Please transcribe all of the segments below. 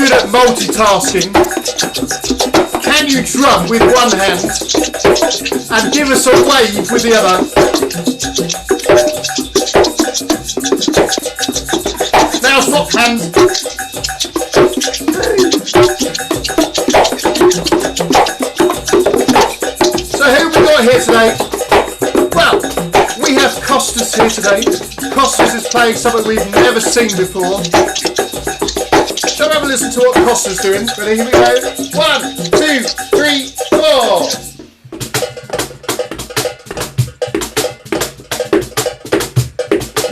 good at multitasking? Can you drum with one hand and give us a wave with the other? Now swap hands. So who have we got here today? Well, we have Costas here today. Costas is playing something we've never seen before. Shall we have a listen to what Costas doing? Ready, here we go. 1, 2, 3, 4.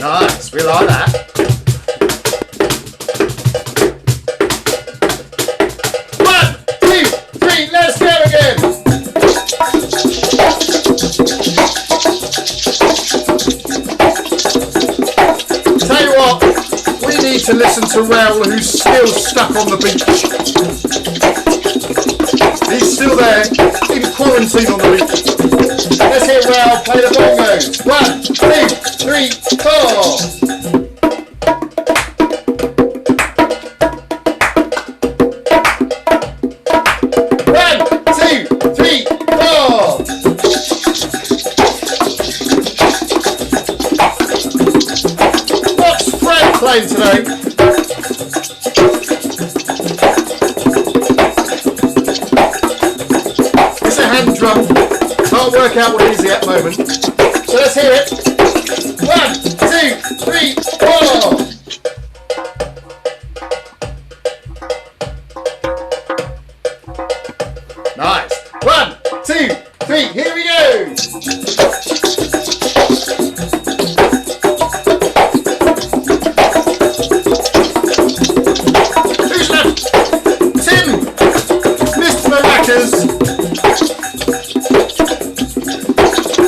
Nice, we like that. 1, 2, 3, let's go again. Tell you what, we need to listen to Raoul, who's still stuck on the beach. He's still there, in quarantine on the beach. Let's hear Raoul play the bongos. 1, 2, 3, 4. Playing today. It's a hand drum. Can't work out what it is yet at the moment. So let's hear it. 1, 2, 3, 4. Nice. 1, 2, 3. Here we go.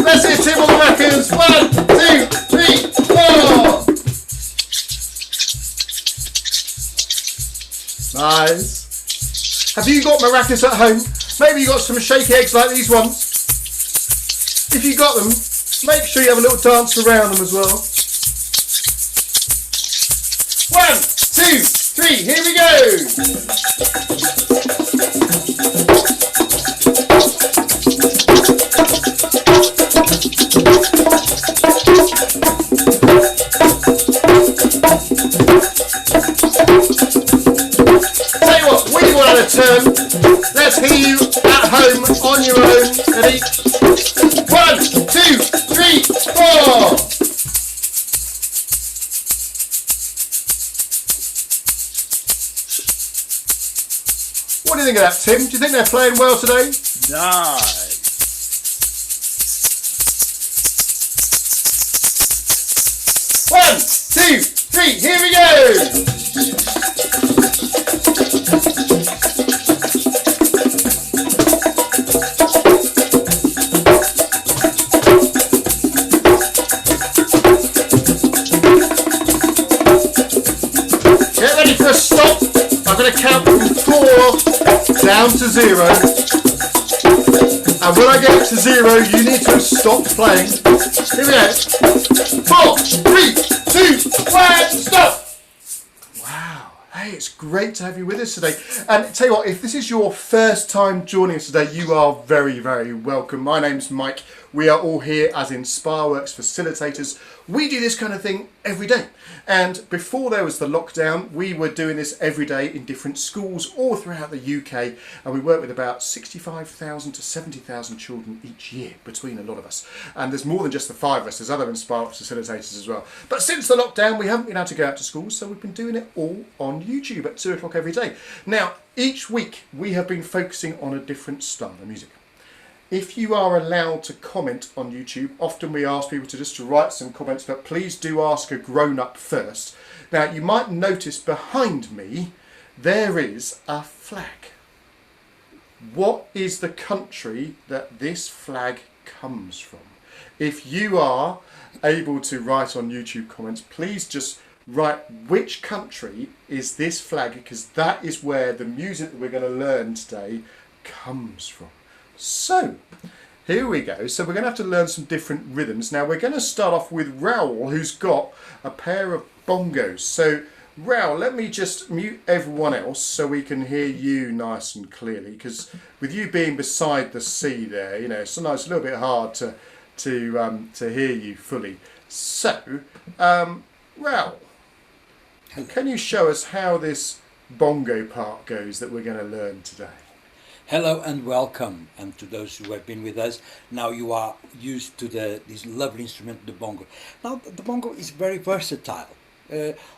Let's hear Tim on the records. 1, 2, 3, 4. Nice. Have you got maracas at home? Maybe you got some shaky eggs like these ones. If you got them, make sure you have a little dance around them as well. 1, 2, 3, here we go. Turn. Let's hear you at home on your own. Ready? 1, 2, 3, 4. What do you think of that, Tim? Do you think they're playing well today? Nice. 1, 2, 3, here we go. Stop. I'm going to count from 4 down to 0. And when I get to 0, you need to stop playing. Here we go. 4, 3, 2, 1, stop. Wow. Hey, it's great to have you with us today. And tell you what, if this is your first time joining us today, you are very, very welcome. My name's Mike. We are all here as Inspireworks facilitators. We do this kind of thing every day. And before there was the lockdown, we were doing this every day in different schools all throughout the UK. And we work with about 65,000 to 70,000 children each year between a lot of us. And there's more than just the 5 of us, there's other Inspireworks facilitators as well. But since the lockdown, we haven't been able to go out to schools, so we've been doing it all on YouTube at 2 o'clock every day. Now, each week we have been focusing on a different style of music. If you are allowed to comment on YouTube, often we ask people to write some comments, but please do ask a grown-up first. Now, you might notice behind me, there is a flag. What is the country that this flag comes from? If you are able to write on YouTube comments, please just write which country is this flag, because that is where the music that we're going to learn today comes from. So, here we go. So we're going to have to learn some different rhythms. Now we're going to start off with Raoul, who's got a pair of bongos. So Raoul, let me just mute everyone else so we can hear you nice and clearly, because with you being beside the sea there, you know, sometimes it's a little bit hard to hear you fully. So, Raoul, can you show us how this bongo part goes that we're going to learn today? Hello and welcome, and to those who have been with us. Now you are used to this lovely instrument, the bongo. Now the bongo is very versatile.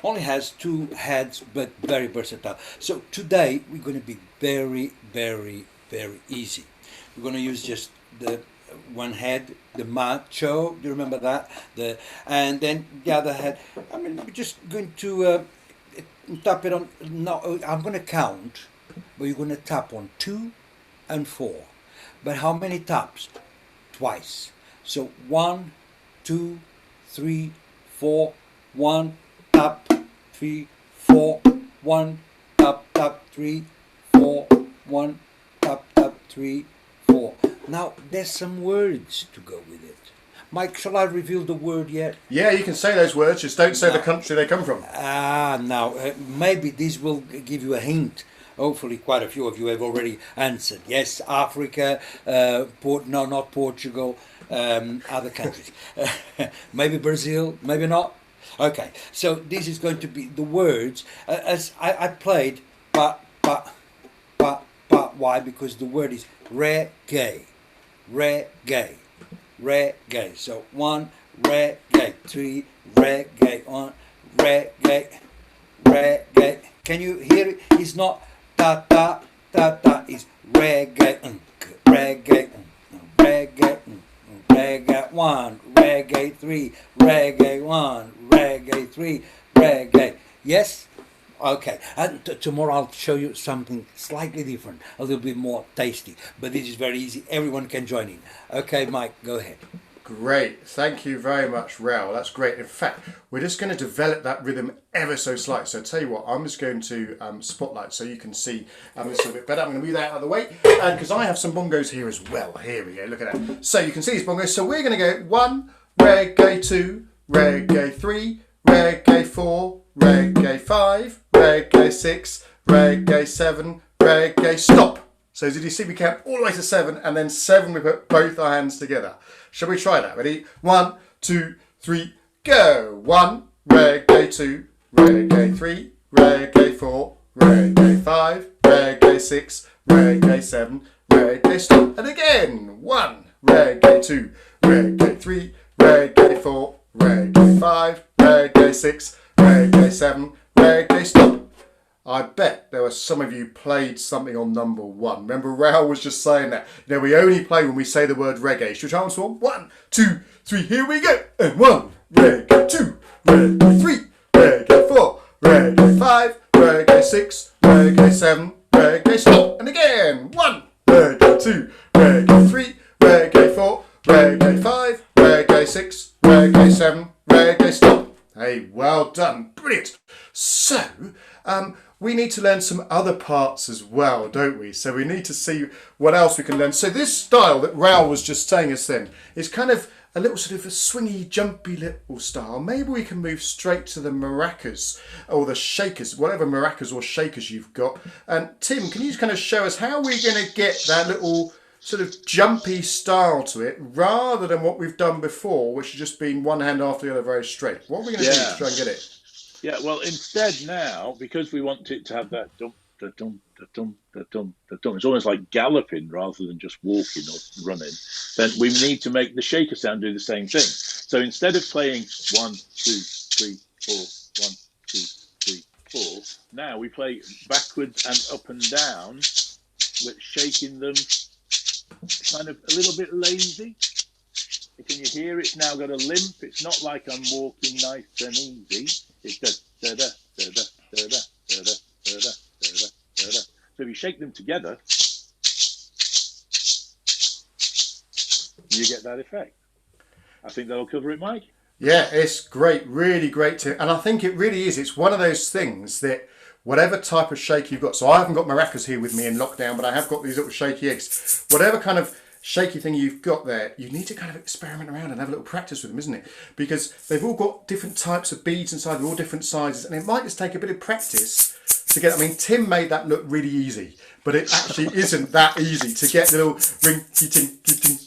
Only has two heads, but very versatile. So today we're going to be very, very, very easy. We're going to use just the one head, the macho. Do you remember that? And then the other head. I mean, we're just going to tap it on. No, I'm going to count, but you're going to tap on 2 and 4. But how many taps? Twice. So 1, 2, 3, 4. 1 tap, 3, 4. 1 tap, tap, 3, 4. 1 tap, tap, 3, 4. Now there's some words to go with it. Mike, shall I reveal the word yet? Yeah, you can say those words, just don't say the country they come from. Maybe this will give you a hint. Hopefully quite a few of you have already answered. Yes, Africa, not Portugal, other countries. Maybe Brazil, maybe not. Okay, so this is going to be the words. As I played, but, why? Because the word is reggae. Reggae. So 1, reggae, 3, reggae, 1, reggae. Can you hear it? It's not ta ta ta ta. It's reggae, reggae, reggae 1, reggae 3, reggae 1, reggae 3, reggae. Yes. Okay, and tomorrow I'll show you something slightly different, a little bit more tasty, but this is very easy, everyone can join in. Okay, Mike, go ahead. Great, thank you very much, Raoul, that's great. In fact, we're just going to develop that rhythm ever so slightly. So I'll tell you what, I'm just going to spotlight so you can see this a little bit better. I'm going to move that out of the way, because I have some bongos here as well. Here we go, look at that. So you can see these bongos, so we're going to go 1, reggae 2, reggae 3, reggae 4, reggae 5, reggae 6, reggae 7, reggae, stop. So did you see we count all the way to 7, and then 7 we put both our hands together. Shall we try that? Ready? 1, 2, 3, go. 1, reggae 2, reggae 3, reggae 4, reggae 5, reggae 6, reggae 7, reggae, stop. And again. 1, reggae 2, reggae 3, reggae 4, reggae 5, reggae 6, reggae 7, reggae, stop. I bet there were some of you played something on number 1. Remember, Raoul was just saying that. You know, we only play when we say the word reggae. Should we try once more? 1, 2, 3, here we go. And 1, reggae 2, reggae 3, reggae 4, reggae 5, reggae 6, reggae 7, reggae, stop. And again. 1, reggae 2, reggae 3, reggae 4, reggae 5, reggae 6, reggae 7, reggae, stop. Hey, well done. Brilliant. So, we need to learn some other parts as well, don't we? So we need to see what else we can learn. So this style that Raoul was just saying us then is kind of a little sort of a swingy, jumpy little style. Maybe we can move straight to the maracas or the shakers, whatever maracas or shakers you've got. And Tim, can you just kind of show us how we're going to get that little sort of jumpy style to it rather than what we've done before, which has just been one hand after the other very straight? What are we going to do to try and get it? Yeah, well, instead now, because we want it to have that dum, da dum, da dum, da dum, da dum, it's almost like galloping rather than just walking or running, then we need to make the shaker sound do the same thing. So instead of playing 1, 2, 3, 4, 1, 2, 3, 4, now we play backwards and up and down, with shaking them kind of a little bit lazy. Can you hear it's now got a limp? It's not like I'm walking nice and easy. It's da da da da da da da da da da da da. So if you shake them together, you get that effect. I think that'll cover it, Mike. Yeah, it's great, really great too. And I think it really is. It's one of those things that whatever type of shake you've got. So I haven't got maracas here with me in lockdown, but I have got these little shaky eggs. Whatever kind of shaky thing you've got there, you need to kind of experiment around and have a little practice with them, isn't it? Because they've all got different types of beads inside, they're all different sizes, and it might just take a bit of practice to get. I mean, Tim made that look really easy, but it actually isn't that easy to get the little ring-ting,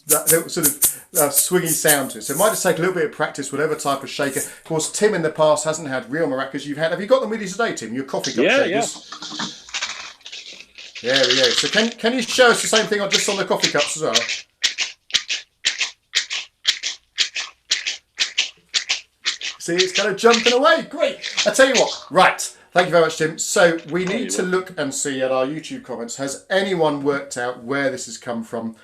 that little sort of swingy sound to it. So it might just take a little bit of practice, whatever type of shaker. Of course, Tim in the past hasn't had real maracas. Have you got them with you today, Tim? Your coffee cup shakers? Yeah. There we go. So can you show us the same thing just on the coffee cups as well? See, it's kind of jumping away. Great. I tell you what. Right. Thank you very much, Tim. So we need to look and see at our YouTube comments. Has anyone worked out where this has come from?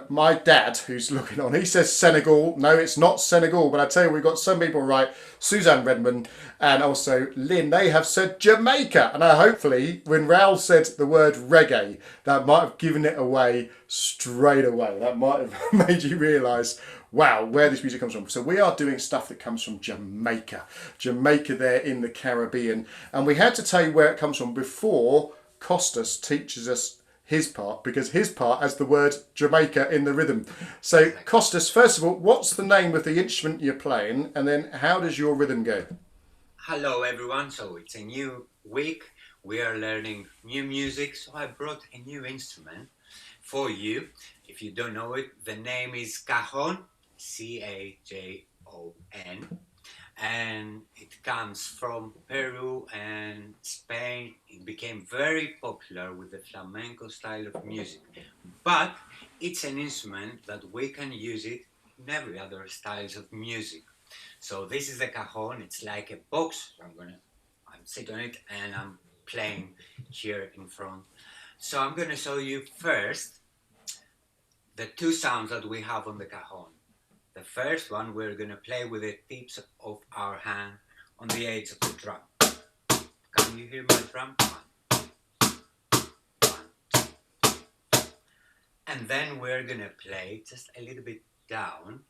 My dad, who's looking on, he says Senegal. No, it's not Senegal, but I tell you, we've got some people right. Suzanne Redmond and also Lynn, they have said Jamaica. And hopefully, when Raoul said the word reggae, that might have given it away straight away. That might have made you realise, wow, where this music comes from. So we are doing stuff that comes from Jamaica. Jamaica there in the Caribbean. And we had to tell you where it comes from before Costas teaches us his part, because his part has the word Jamaica in the rhythm. So Costas, first of all, what's the name of the instrument you're playing, and then how does your rhythm go? Hello everyone, so it's a new week, we are learning new music, so I brought a new instrument for you. If you don't know it, the name is cajon, C-A-J-O-N, and it comes from Peru and Spain. It became very popular with the flamenco style of music, but it's an instrument that we can use it in every other styles of music. So this is the cajon. It's like a box. I'm sitting on it and I'm playing here in front. So I'm gonna show you first the two sounds that we have on the cajon. The first one, we're going to play with the tips of our hand on the edge of the drum. Can you hear my drum? 1, 2. And then we're going to play just a little bit down,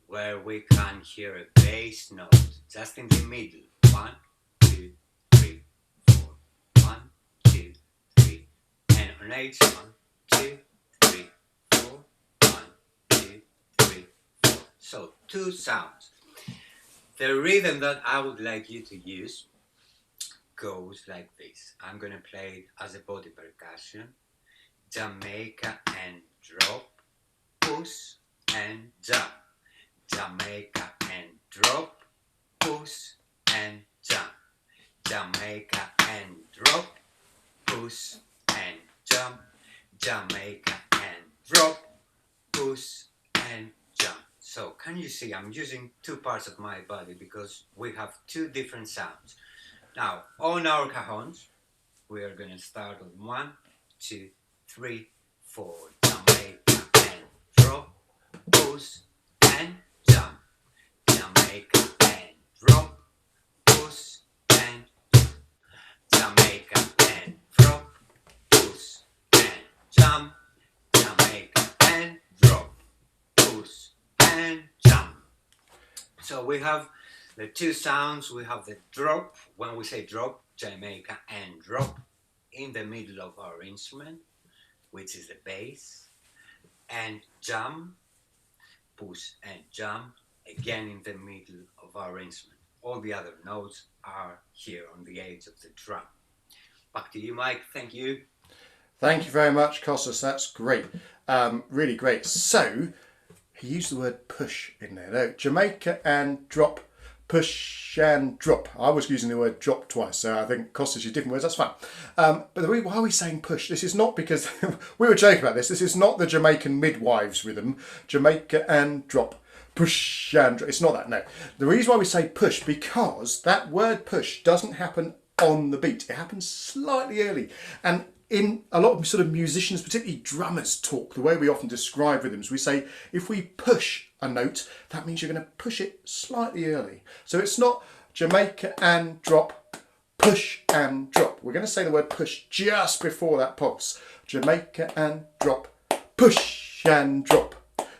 where we can hear a bass note, just in the middle. 1, 2, 3, 4. 1, 2, 3. And on each 1, 2, 3, 4. 1, 2, 3, 4. So 2 sounds. The rhythm that I would like you to use goes like this. I'm gonna play it as a body percussion. Jamaica and drop, push and jump. Jamaica and drop, push and jump. Jamaica and drop, push and jump. Jamaica and drop, push and jump. So can you see I'm using 2 parts of my body because we have 2 different sounds. Now on our cajons, we are going to start on 1, 2, 3, 4. Jamaica and drop, push and jump. Jamaica and drop, push and jump. Jamaica and drop, push and jump. Jamaica and drop, push and jump. So we have the 2 sounds. We have the drop. When we say drop, Jamaica and drop in the middle of our instrument, which is the bass, and jump, push and jump, again in the middle of our instrument. All the other notes are here on the edge of the drum. Back to you, Mike. Thank you. Thank you very much, Costas. That's great. Really great. So, he used the word push in there. No, Jamaica and drop, push and drop. I was using the word drop twice, so I think Costas used different words. That's fine. But why are we saying push? This is not because we were joking about this. This is not the Jamaican midwives rhythm. Jamaica and drop, push and drop. It's not that. No. The reason why we say push, because that word push doesn't happen on the beat. It happens slightly early, and in a lot of sort of musicians, particularly drummers, talk, the way we often describe rhythms, we say if we push a note, that means you're going to push it slightly early. So it's not Jamaica and drop, push and drop. We're going to say the word push just before that pulse. Jamaica and drop, push and drop.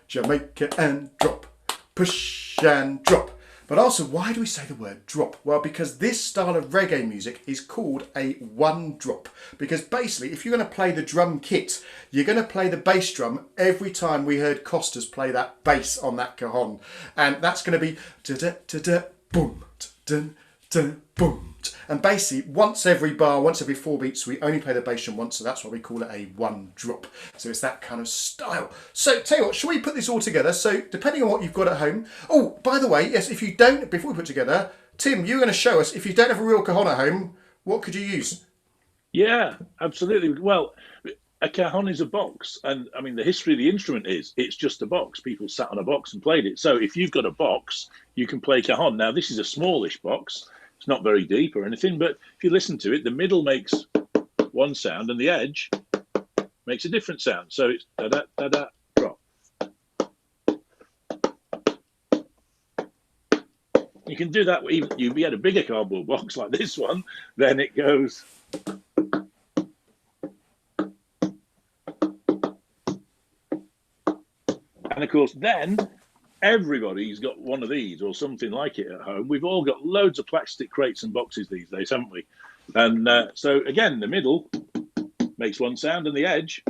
Jamaica and drop, push and drop. But also, why do we say the word drop? Well, because this style of reggae music is called a one drop. Because basically, if you're going to play the drum kit, you're going to play the bass drum every time we heard Costas play that bass on that cajon. And that's going to be da-da-da-da, boom, da-dun, da, boom. And basically, once every bar, once every 4 beats, we only play the bass drum once, so that's why we call it a one drop. So it's that kind of style. So tell you what, shall we put this all together? So depending on what you've got at home. Oh, by the way, yes, if you don't, before we put it together, Tim, you're going to show us, if you don't have a real cajon at home, what could you use? Yeah, absolutely. Well, a cajon is a box, and I mean the history of the instrument is it's just a box. People sat on a box and played it. So if you've got a box, you can play cajon. Now this is a smallish box. It's not very deep or anything, but if you listen to it, the middle makes one sound and the edge makes a different sound. So it's da-da-da-da, drop. You can do that even if you had a bigger cardboard box like this one, then it goes. And of course, then everybody's got one of these or something like it at home. We've all got loads of plastic crates and boxes these days, haven't we? And so again, the middle makes one sound and the edge.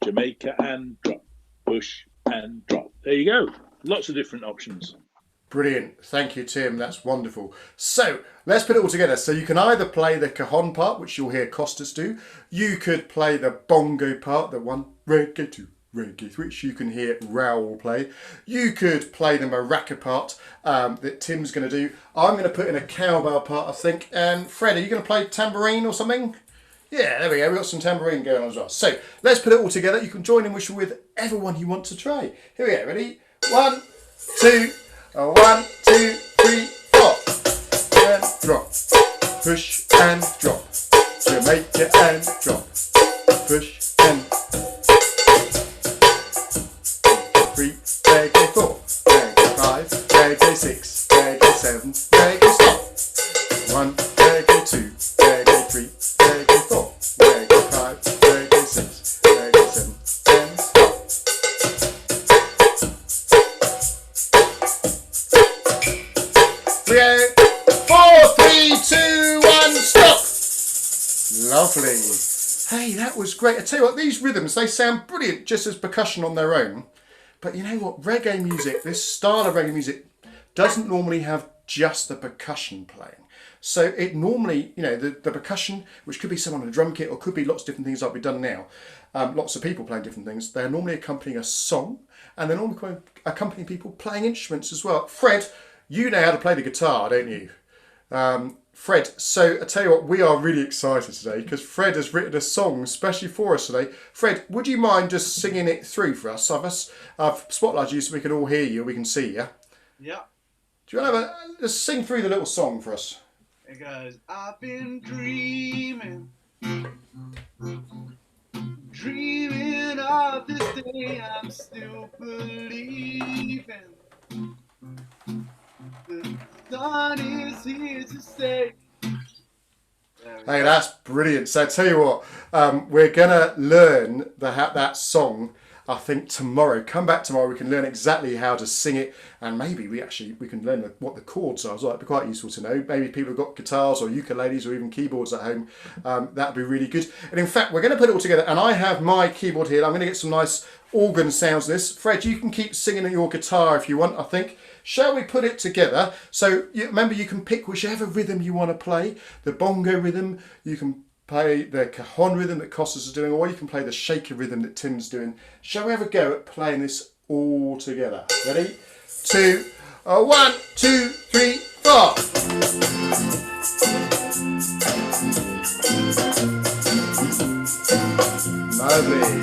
Jamaica and drop, push and drop. There you go. Lots of different options. Brilliant. Thank you, Tim. That's wonderful. So let's put it all together. So you can either play the cajon part, which you'll hear Costas do. You could play the bongo part, the 1, reggae 2, reggae 3, which you can hear Raul play. You could play the maraca part that Tim's going to do. I'm going to put in a cowbell part, I think. And Fred, are you going to play tambourine or something? Yeah, there we go. We've got some tambourine going on as well. So let's put it all together. You can join in with everyone you want to try. Here we go. Ready? 1, 2. 1, 2, 3, 4. And drop. Push and drop. Jamaica and drop. Push and 3, reggae 4, reggae 5, reggae 6, reggae 7, reggae stop. 1, reggae 2, reggae 3, reggae 4, reggae 5, reggae 6, reggae 7, and stop. We go. 4, 3, 2, 1, stop. Lovely. Hey, that was great. I tell you what, these rhythms, they sound brilliant just as percussion on their own. But you know what, reggae music, this style of reggae music, doesn't normally have just the percussion playing. So it normally, you know, the percussion, which could be someone on a drum kit or could be lots of different things like we've done now, lots of people playing different things, they're normally accompanying a song and they're normally accompanying people playing instruments as well. Fred, you know how to play the guitar, don't you? Fred, so I tell you what, we are really excited today because Fred has written a song especially for us today. Fred, would you mind just singing it through for us? I've spotlighted you so we can all hear you, we can see you. Yeah. Do you want to just sing through the little song for us? It goes, I've been dreaming of this day, I'm still believing the sun is here to stay. Hey, that's brilliant. So I tell you what, we're going to learn that song, I think, tomorrow. Come back tomorrow, we can learn exactly how to sing it, and maybe we can learn what the chords are as well. It'd be quite useful to know. Maybe people have got guitars or ukuleles or even keyboards at home. That'd be really good. And in fact, we're going to put it all together, and I have my keyboard here. I'm going to get some nice organ sounds in this. Fred, you can keep singing your guitar if you want, I think. Shall we put it together? So remember, you can pick whichever rhythm you want to play. The bongo rhythm, you can play the cajon rhythm that Costas is doing, or you can play the shaker rhythm that Tim's doing. Shall we have a go at playing this all together? Ready? 2, 1, 2, 3, 4. Lovely.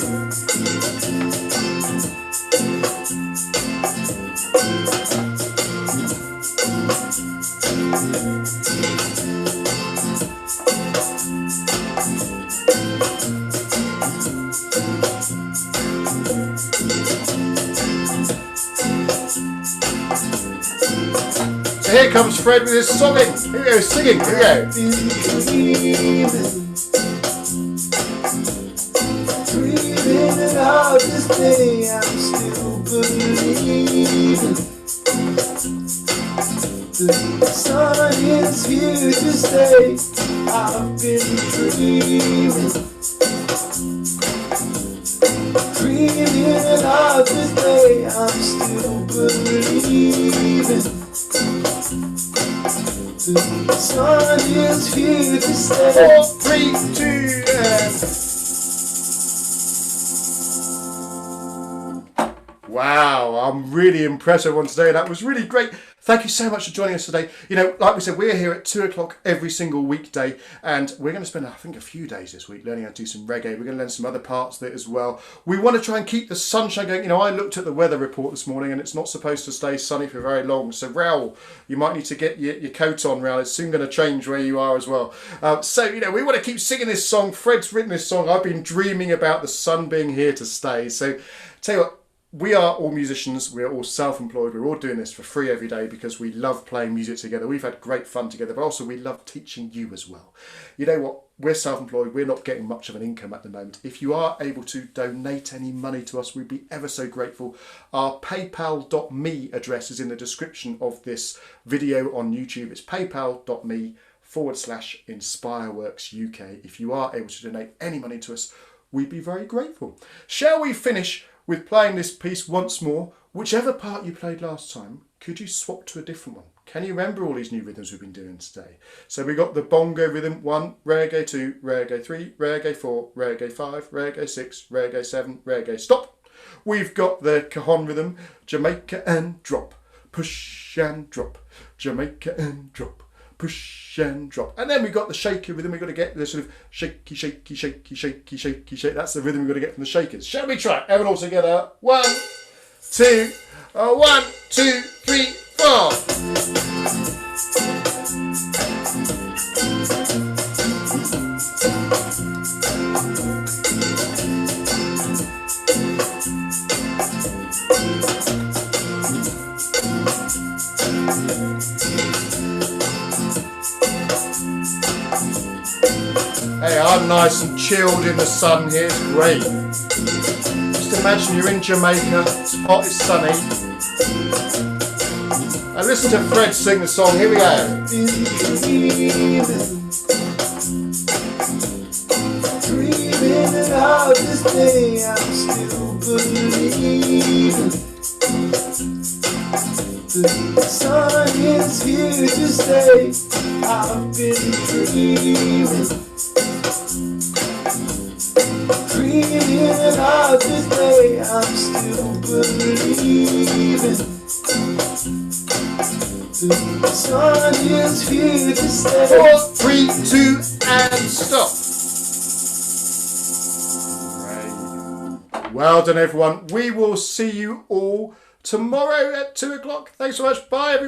So here comes Fred with his singing. Here we go, singing. Here we go. Dreaming of this day, I'm still The sun is here to stay. I've been dreaming of this day. I'm still believing. The sun is here to stay. 4, 3, 2, and... Wow, I'm really impressed everyone today. That was really great. Thank you so much for joining us today. You know, like we said, we're here at 2 o'clock every single weekday, and we're going to spend, I think, a few days this week learning how to do some reggae. We're going to learn some other parts of it as well. We want to try and keep the sunshine going. You know, I looked at the weather report this morning, and it's not supposed to stay sunny for very long. So, Raoul, you might need to get your coat on, Raoul. It's soon going to change where you are as well. So, you know, we want to keep singing this song. Fred's written this song. I've been dreaming about the sun being here to stay. So, tell you what, we are all musicians, we're all self-employed, we're all doing this for free every day because we love playing music together. We've had great fun together, but also we love teaching you as well. You know what, we're self-employed, we're not getting much of an income at the moment. If you are able to donate any money to us, we'd be ever so grateful. Our paypal.me address is in the description of this video on YouTube. It's paypal.me/InspireWorks UK. If you are able to donate any money to us, we'd be very grateful. Shall we finish with playing this piece once more? Whichever part you played last time, could you swap to a different one? Can you remember all these new rhythms we've been doing today? So we got the bongo rhythm, 1, reggae 2, reggae 3, reggae 4, reggae 5, reggae 6, reggae 7, reggae stop. We've got the cajon rhythm, Jamaica and drop, push and drop, Jamaica and drop, push and drop. And then we've got the shaker rhythm. We've got to get the sort of shaky, shaky, shaky, shaky, shaky, shake. That's the rhythm we've got to get from the shakers. Shall we try? Everyone all together. 1, 2, 1, 2, 3, 4. Hey, I'm nice and chilled in the sun here, it's great. Just imagine you're in Jamaica, it's hot, it's sunny. And listen to Fred sing the song, here we go. Dreaming about this day, I'm still believing. The sun is here to stay. I've been dreaming about this day. I'm still believing. The sun is here to stay. 4, 3, 2, and stop. Great. Well done, everyone. We will see you all tomorrow at 2 o'clock. Thanks so much. Bye, everyone.